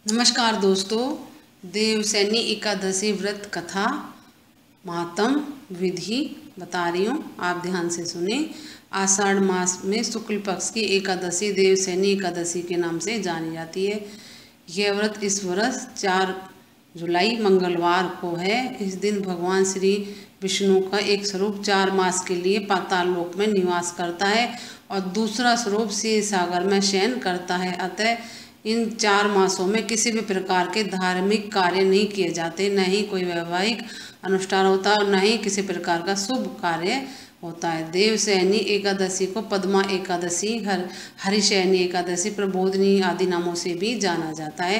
नमस्कार दोस्तों, देवसैनी एकादशी व्रत कथा महात्म विधि बता रही हूँ, आप ध्यान से सुने। आषाढ़ मास में शुक्ल पक्ष की एकादशी देवसैनी एकादशी के नाम से जानी जाती है। यह व्रत इस वर्ष 4 जुलाई मंगलवार को है। इस दिन भगवान श्री विष्णु का एक स्वरूप 4 मास के लिए पाताल लोक में निवास करता है और दूसरा स्वरूप क्षीर सागर में शयन करता है। अतः इन 4 मासों में किसी भी प्रकार के धार्मिक कार्य नहीं किए जाते, न ही कोई वैवाहिक अनुष्ठान होता और न ही किसी प्रकार का शुभ कार्य होता है। देवसैनी एकादशी को पद्मा एकादशी, हरिशयनी एकादशी, प्रबोधिनी आदि नामों से भी जाना जाता है।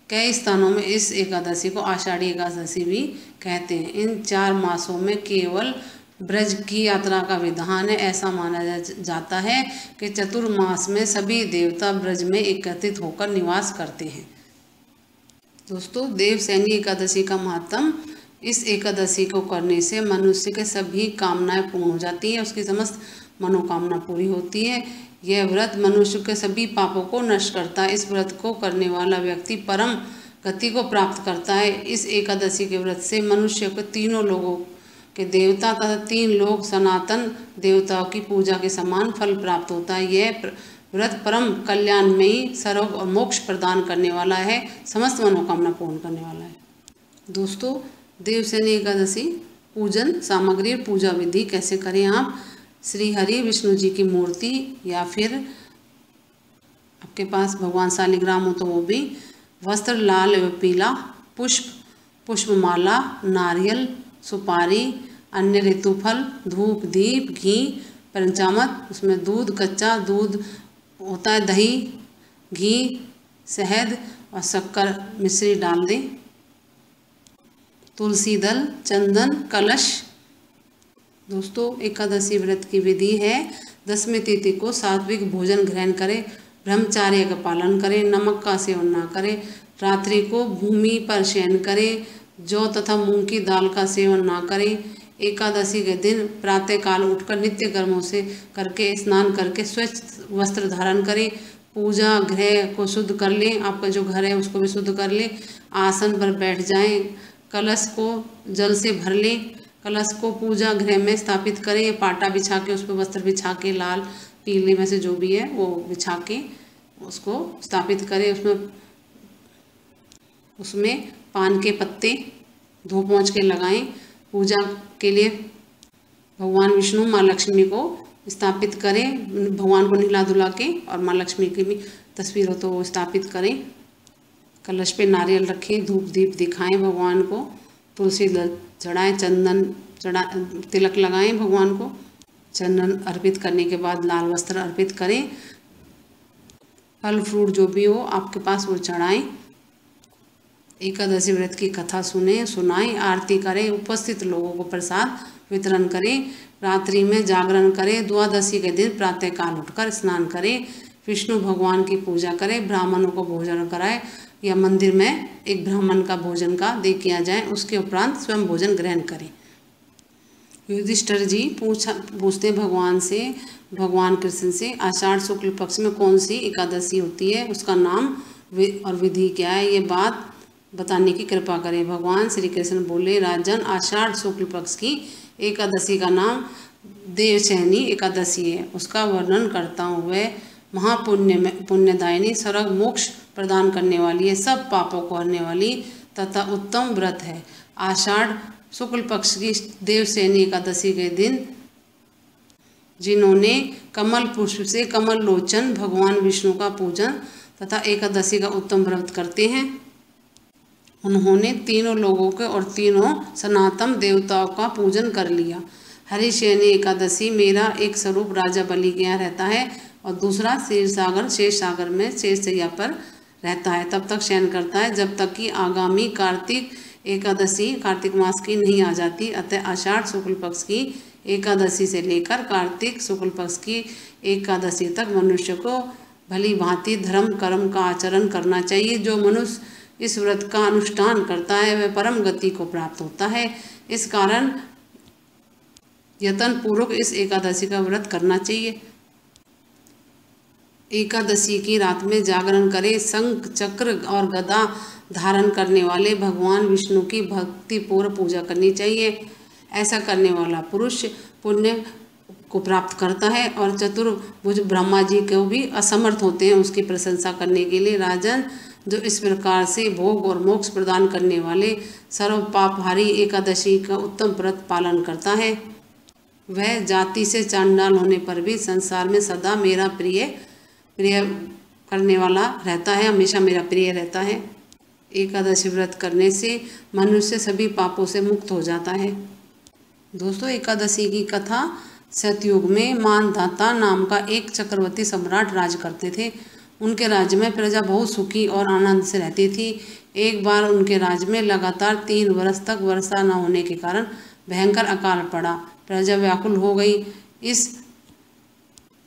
कई स्थानों में इस एकादशी को आषाढ़ी एकादशी भी कहते हैं। इन 4 मासों में केवल ब्रज की यात्रा का विधान है। ऐसा माना जाता है कि चतुर्मास में सभी देवता ब्रज में एकत्रित होकर निवास करते हैं। दोस्तों, देवसैनी एकादशी का महत्व, इस एकादशी को करने से मनुष्य के सभी कामनाएं पूर्ण हो जाती है, उसकी समस्त मनोकामना पूरी होती है। यह व्रत मनुष्य के सभी पापों को नष्ट करता है। इस व्रत को करने वाला व्यक्ति परम गति को प्राप्त करता है। इस एकादशी के व्रत से मनुष्य को तीनों लोगों के देवता तथा 3 लोग सनातन देवताओं की पूजा के समान फल प्राप्त होता है। यह व्रत परम कल्याणमयी, सर्व और मोक्ष प्रदान करने वाला है, समस्त मनोकामना पूर्ण करने वाला है। दोस्तों, देवसैनी एकादशी पूजन सामग्री और पूजा विधि कैसे करें आप। श्री हरि विष्णु जी की मूर्ति या फिर आपके पास भगवान शालिग्राम हो तो वो भी, वस्त्र लाल एवं पीला, पुष्पमाला, नारियल, सुपारी, अन्य ऋतुफल, धूप, दीप, घी, पंचामृत, उसमें दूध, कच्चा दूध होता है, दही, घी, शहद और शक्कर मिश्री डाल दें, तुलसी दल, चंदन, कलश। दोस्तों, एकादशी व्रत की विधि है, 10वीं तिथि को सात्विक भोजन ग्रहण करें, ब्रह्मचार्य का पालन करें, नमक का सेवन न करें, रात्रि को भूमि पर शयन करें, जौ तथा मूंग की दाल का सेवन ना करें। एकादशी के दिन प्रातःकाल उठकर नित्य कर्मों से करके स्नान करके स्वच्छ वस्त्र धारण करें, पूजा गृह को शुद्ध कर लें, आपका जो घर है उसको भी शुद्ध कर लें, आसन पर बैठ जाएं, कलश को जल से भर लें, कलश को पूजा गृह में स्थापित करें, पाटा बिछा के उस पर वस्त्र बिछा के लाल पीले में से जो भी है वो बिछा के उसको स्थापित करें। उसमें पान के पत्ते धो पोंछ के लगाएं। पूजा के लिए भगवान विष्णु माँ लक्ष्मी को स्थापित करें, भगवान को नहला धुला के, और माँ लक्ष्मी की भी तस्वीर हो तो वो स्थापित करें। कलश पे नारियल रखें, धूप दीप दिखाएं भगवान को, तुलसी चढ़ाएं, चंदन तिलक लगाएं भगवान को। चंदन अर्पित करने के बाद लाल वस्त्र अर्पित करें, फल फ्रूट जो भी हो आपके पास वो चढ़ाएं। एकादशी व्रत की कथा सुनाएं, आरती करें, उपस्थित लोगों को प्रसाद वितरण करें, रात्रि में जागरण करें, द्वादशी के दिन प्रातःकाल उठकर स्नान करें, विष्णु भगवान की पूजा करें, ब्राह्मणों को भोजन कराएं या मंदिर में एक ब्राह्मण का भोजन का दे किया जाए, उसके उपरांत स्वयं भोजन ग्रहण करें। युधिष्ठिर जी पूछते भगवान कृष्ण से, आषाढ़ शुक्ल पक्ष में कौन सी एकादशी होती है, उसका नाम और विधि क्या है, ये बात बताने की कृपा करें। भगवान श्री कृष्ण बोले, राजन, आषाढ़ शुक्ल पक्ष की एकादशी का नाम देवसैनी एकादशी है। उसका वर्णन करता हूँ, वह पुण्यदायिनी, स्वर्ग मोक्ष प्रदान करने वाली है, सब पापों को हरने वाली तथा उत्तम व्रत है। आषाढ़ शुक्ल पक्ष की देवसैनी एकादशी के दिन जिन्होंने कमल पुष्प से कमल लोचन भगवान विष्णु का पूजन तथा एकादशी का उत्तम व्रत करते हैं, उन्होंने तीनों लोगों के और तीनों सनातन देवताओं का पूजन कर लिया। हरिशयनी एकादशी मेरा एक स्वरूप राजा बलि के यहाँ रहता है और दूसरा क्षीर सागर शेष सागर में शेषशैया पर रहता है, तब तक शयन करता है जब तक कि आगामी कार्तिक एकादशी कार्तिक मास की नहीं आ जाती। अतः आषाढ़ शुक्ल पक्ष की एकादशी से लेकर कार्तिक शुक्ल पक्ष की एकादशी तक मनुष्य को भली भांति धर्म कर्म का आचरण करना चाहिए। जो मनुष्य इस व्रत का अनुष्ठान करता है वह परम गति को प्राप्त होता है। इस कारण यत्न पूर्वक इस एकादशी का व्रत करना चाहिए। एकादशी की रात में जागरण करे, शंख चक्र और गदा धारण करने वाले भगवान विष्णु की भक्तिपूर्व पूजा करनी चाहिए। ऐसा करने वाला पुरुष पुण्य को प्राप्त करता है और चतुर्भुज ब्रह्मा जी को भी असमर्थ होते हैं उसकी प्रशंसा करने के लिए। राजन, जो इस प्रकार से भोग और मोक्ष प्रदान करने वाले सर्व पापहारी एकादशी का उत्तम व्रत पालन करता है, वह जाति से चांडाल होने पर भी संसार में सदा मेरा प्रिय करने वाला रहता है, हमेशा मेरा प्रिय रहता है। एकादशी व्रत करने से मनुष्य सभी पापों से मुक्त हो जाता है। दोस्तों, एकादशी की कथा। सतयुग में मानधाता नाम का एक चक्रवर्ती सम्राट राज करते थे। उनके राज्य में प्रजा बहुत सुखी और आनंद से रहती थी। एक बार उनके राज्य में लगातार 3 वर्ष तक वर्षा न होने के कारण भयंकर अकाल पड़ा। प्रजा व्याकुल हो गई। इस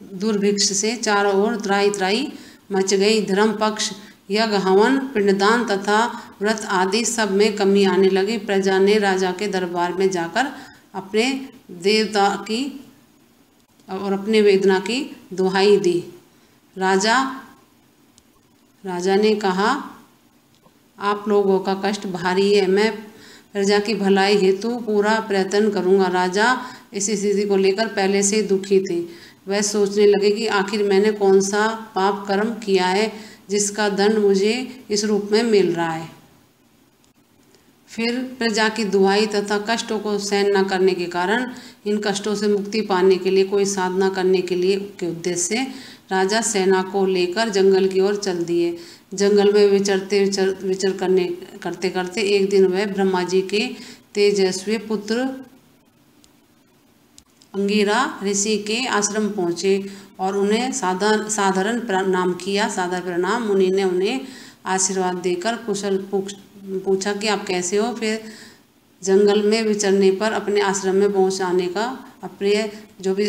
दुर्भिक्ष से चारों ओर त्राही त्राही मच गई। धर्म पक्ष, यज्ञ, हवन, पिंडदान तथा व्रत आदि सब में कमी आने लगी। प्रजा ने राजा के दरबार में जाकर अपने देवता की और अपने वेदना की दुहाई दी। राजा ने कहा, आप लोगों का कष्ट भारी है, मैं प्रजा की भलाई हेतु पूरा प्रयत्न करूंगा। राजा इस स्थिति को लेकर पहले से दुखी थे। वह सोचने लगे कि आखिर मैंने कौन सा पाप कर्म किया है जिसका दंड मुझे इस रूप में मिल रहा है। फिर प्रजा की दुहाई तथा कष्टों को सहन न करने के कारण इन कष्टों से मुक्ति पाने के लिए कोई साधना करने के उद्देश्य से राजा सेना को लेकर जंगल की ओर चल दिए। जंगल में विचर करते करते एक दिन वह ब्रह्मा जी के तेजस्वी पुत्र अंगिरा ऋषि के आश्रम पहुँचे और उन्हें साधारण प्रणाम किया। सादर प्रणाम। मुनि ने उन्हें आशीर्वाद देकर कुशल पूछा कि आप कैसे हो। फिर जंगल में विचरने पर अपने आश्रम में पहुंचाने का अप्रिय जो भी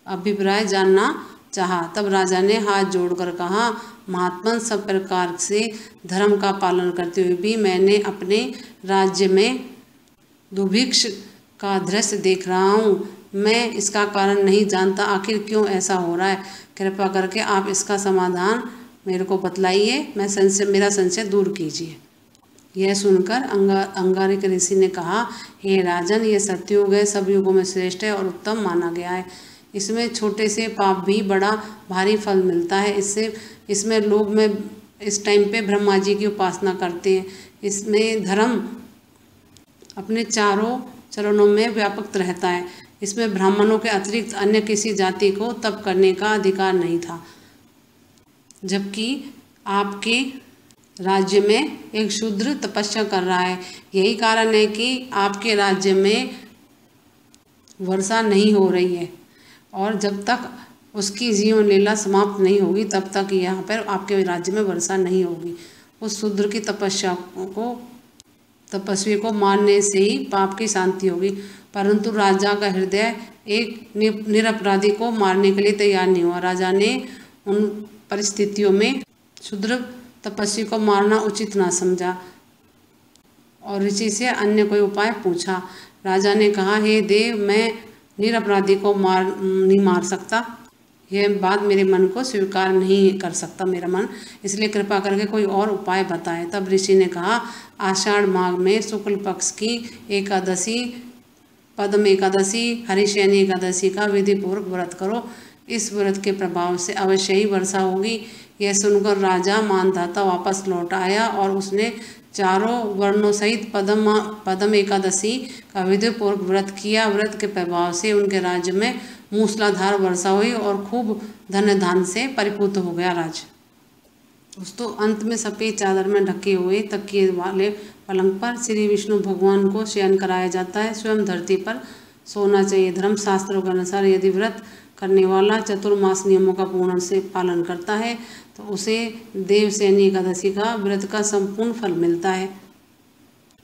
अभिप्राय जानना चाहा। तब राजा ने हाथ जोड़कर कहा, महात्मन, सब प्रकार से धर्म का पालन करते हुए भी मैंने अपने राज्य में दुर्भिक्ष का दृश्य देख रहा हूँ। मैं इसका कारण नहीं जानता, आखिर क्यों ऐसा हो रहा है। कृपा करके आप इसका समाधान मेरे को बतलाइए, मेरा संशय दूर कीजिए। यह सुनकर अंगारिक ऋषि ने कहा, हे राजन, यह सतयुग है, सब युगों में श्रेष्ठ है और उत्तम माना गया है। इसमें छोटे से पाप भी बड़ा भारी फल मिलता है। इसमें लोग इस टाइम पे ब्रह्मा जी की उपासना करते हैं। इसमें धर्म अपने चारों चरणों में व्यापक रहता है। इसमें ब्राह्मणों के अतिरिक्त अन्य किसी जाति को तप करने का अधिकार नहीं था, जबकि आपके राज्य में एक शूद्र तपस्या कर रहा है। यही कारण है कि आपके राज्य में वर्षा नहीं हो रही है और जब तक उसकी जीवन लीला समाप्त नहीं होगी तब तक यहाँ पर आपके राज्य में वर्षा नहीं होगी। उस शूद्र की तपस्वी को मारने से ही पाप की शांति होगी, परंतु राजा का हृदय एक निरपराधी को मारने के लिए तैयार नहीं हुआ। राजा ने उन परिस्थितियों में शूद्र तपस्वी को मारना उचित ना समझा और ऋषि से अन्य कोई उपाय पूछा। राजा ने कहा, हे देव, मैं निरपराधी को नहीं मार सकता। यह बात मेरे मन को स्वीकार नहीं कर सकता मेरा मन, इसलिए कृपा करके कोई और उपाय बताएं। तब ऋषि ने कहा, आषाढ़ माह में शुक्ल पक्ष की एकादशी, पद्म एकादशी, हरिशयनी एकादशी का विधिपूर्वक व्रत करो। इस व्रत के प्रभाव से अवश्य ही वर्षा होगी। यह सुनकर राजा मानधाता वापस लौट आया और उसने चारों वर्णों सहित पद्म एकादशी का विधिपूर्वक व्रत किया। व्रत के प्रभाव से उनके राज्य में मूसलाधार वर्षा हुई और खूब धन धान से परिपूर्ण हो गया राज्य। दोस्तों, अंत में सफ़ेद चादर में ढके हुए तकिए वाले पलंग पर श्री विष्णु भगवान को शयन कराया जाता है। स्वयं धरती पर सोना चाहिए। धर्म शास्त्रों के अनुसार यदि व्रत करने वाला चतुर्मास नियमों का पूर्ण से पालन करता है तो उसे देवशयनी एकादशी का व्रत का संपूर्ण फल मिलता है।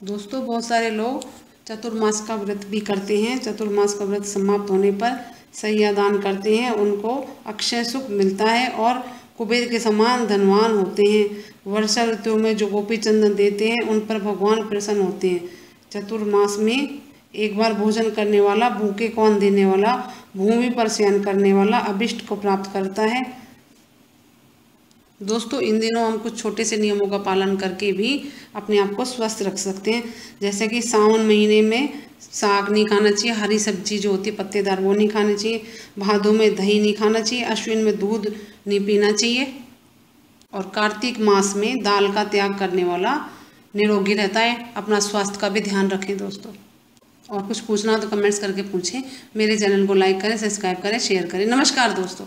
दोस्तों, बहुत सारे लोग चतुर्मास का व्रत भी करते हैं। चतुर्मास का व्रत समाप्त होने पर सैया दान करते हैं, उनको अक्षय सुख मिलता है और कुबेर के समान धनवान होते हैं। वर्षा ऋतु में जो गोपी चंदन देते हैं उन पर भगवान प्रसन्न होते हैं। चतुर्मास में एक बार भोजन करने वाला, भूखे को अन्न देने वाला, भूमि पर शयन करने वाला अभिष्ट को प्राप्त करता है। दोस्तों इन दिनों हम कुछ छोटे से नियमों का पालन करके भी अपने आप को स्वस्थ रख सकते हैं। जैसे कि सावन महीने में साग नहीं खाना चाहिए, हरी सब्जी जो होती है पत्तेदार वो नहीं खानी चाहिए, भादों में दही नहीं खाना चाहिए, अश्विन में दूध नहीं पीना चाहिए, और कार्तिक मास में दाल का त्याग करने वाला निरोगी रहता है। अपना स्वास्थ्य का भी ध्यान रखें दोस्तों। और कुछ पूछना हो तो कमेंट्स करके पूछें। मेरे चैनल को लाइक करें, सब्सक्राइब करें, शेयर करें। नमस्कार दोस्तों।